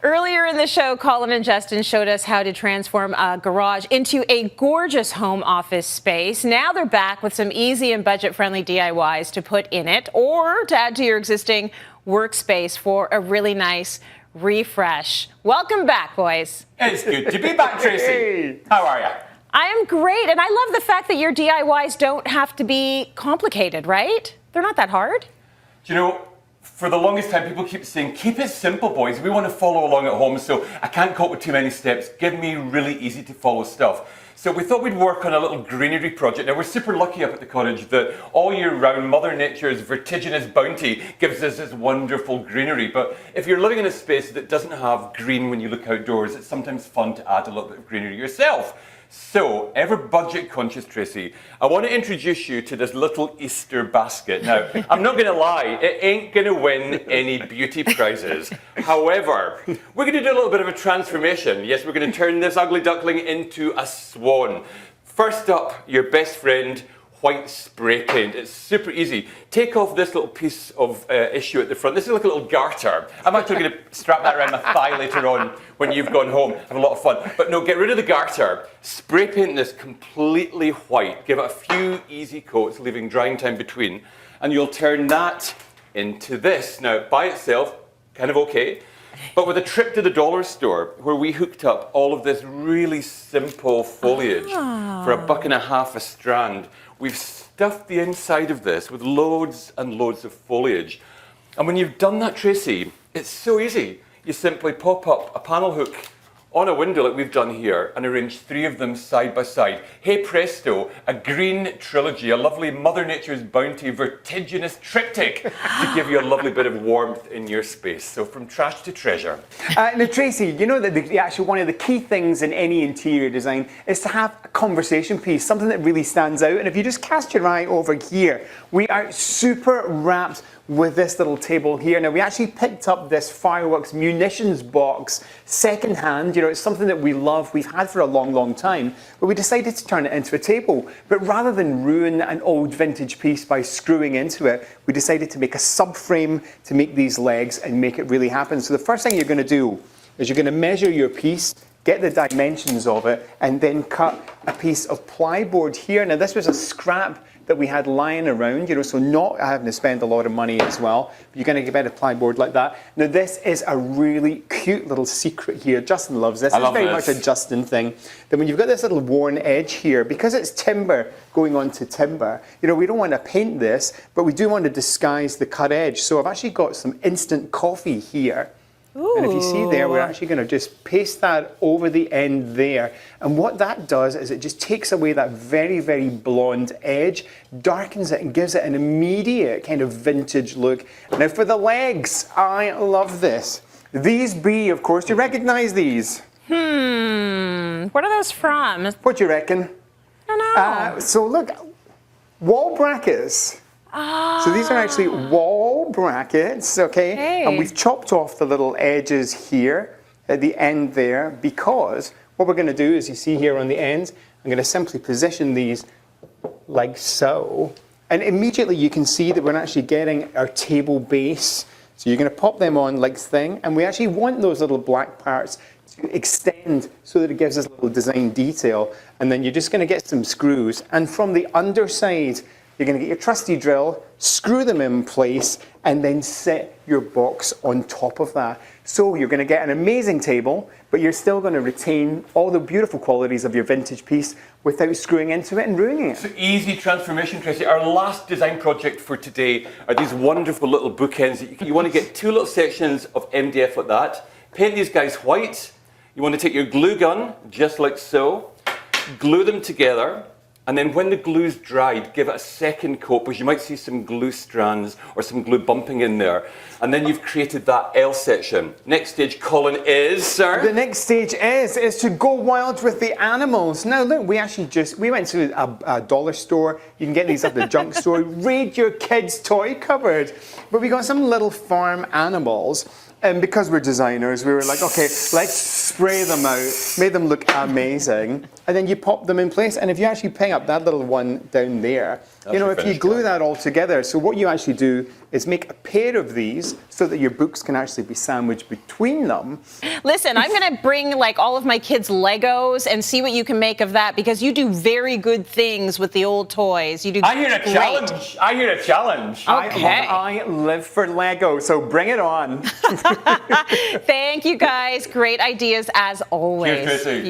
Earlier in the show, Colin and Justin showed us how to transform a garage into a gorgeous home office space. Now they're back with some easy and budget-friendly DIYs to put in it or to add to your existing workspace for a really nice refresh. Welcome back, boys. It's good to be back, Tracy. Hey. How are you? I am great, and I love the fact that your DIYs don't have to be complicated, right? They're not that hard. Do you know, for the longest time, people keep saying, keep it simple, boys. We want to follow along at home, so I can't cope with too many steps. Give me really easy to follow stuff. So we thought we'd work on a little greenery project. Now, we're super lucky up at the cottage that all year round, Mother Nature's vertiginous bounty gives us this wonderful greenery. But if you're living in a space that doesn't have green when you look outdoors, it's sometimes fun to add a little bit of greenery yourself. So, ever budget conscious, Tracy, I want to introduce you to this little Easter basket. Now, I'm not going to lie, it ain't going to win any beauty prizes. However, we're going to do a little bit of a transformation. Yes, we're going to turn this ugly duckling into a swan. First up, your best friend, white spray paint. It's super easy. Take off this little piece of issue at the front. This is like a little garter. I'm actually going to strap that around my thigh later on when you've gone home. Have a lot of fun. But no, get rid of the garter. Spray paint this completely white. Give it a few easy coats, leaving drying time between. And you'll turn that into this. Now, by itself, kind of okay. But with a trip to the dollar store, where we hooked up all of this really simple foliage for $1.50 a strand, we've stuffed the inside of this with loads and loads of foliage. And when you've done that, Tracy, it's so easy. You simply pop up a panel hook on a window like we've done here and arrange 3 of them side by side. Hey presto, a green trilogy, a lovely Mother Nature's bounty vertiginous triptych to give you a lovely bit of warmth in your space. So from trash to treasure. Now, Tracy, you know that actually one of the key things in any interior design is to have a conversation piece, something that really stands out. And if you just cast your eye over here, we are super wrapped with this little table here. Now, we actually picked up this fireworks munitions box secondhand. You know, it's something that we love, we've had for a long, long time, but we decided to turn it into a table. But rather than ruin an old vintage piece by screwing into it, we decided to make a subframe to make these legs and make it really happen. So the first thing you're going to do is you're going to measure your piece, get the dimensions of it, and then cut a piece of plyboard here. Now, this was a scrap that we had lying around, you know, so not having to spend a lot of money as well. But you're going to get a bit of plyboard like that. Now, this is a really cute little secret here. Justin loves this. It's very much a Justin thing. Then when you've got this little worn edge here, because it's timber going on to timber, you know, we don't want to paint this, but we do want to disguise the cut edge. So I've actually got some instant coffee here. Ooh. And if you see there, we're actually going to just paste that over the end there. And what that does is it just takes away that very, very blonde edge, darkens it and gives it an immediate kind of vintage look. Now for the legs, I love this. These be, of course, do you recognize these? What are those from? What do you reckon? I don't know. So look, wall brackets. So these are actually wall brackets, okay? Hey. And we've chopped off the little edges here at the end there because what we're going to do is you see here on the ends, I'm going to simply position these like so. And immediately you can see that we're actually getting our table base. So you're going to pop them on like thing. And we actually want those little black parts to extend so that it gives us a little design detail. And then you're just going to get some screws. And from the underside, you're going to get your trusty drill, screw them in place, and then set your box on top of that. So you're going to get an amazing table, but you're still going to retain all the beautiful qualities of your vintage piece without screwing into it and ruining it. So easy transformation, Tracy. Our last design project for today are these wonderful little bookends. You want to get 2 little sections of MDF like that, paint these guys white. You want to take your glue gun, just like so, glue them together. And then when the glue's dried, give it a second coat because you might see some glue strands or some glue bumping in there. And then you've created that L section. Next stage, Colin, is, sir? The next stage is to go wild with the animals. Now look, we went to a dollar store. You can get these at the junk store. Raid your kids' toy cupboard. But we got some little farm animals. And because we're designers, we were like, okay, let's spray them out, make them look amazing. and then you pop them in place. And if you actually ping up that little one down there, That's you know, your if you finished glue guy. that all together, so what you actually do is make a pair of these so that your books can actually be sandwiched between them. Listen, I'm going to bring like all of my kids' Legos and see what you can make of that, because you do very good things with the old toys. You do I hear a great. challenge. I hear a challenge. Okay. I live for Lego, so bring it on. Thank you guys. Great ideas as always. Cheers, Tracy.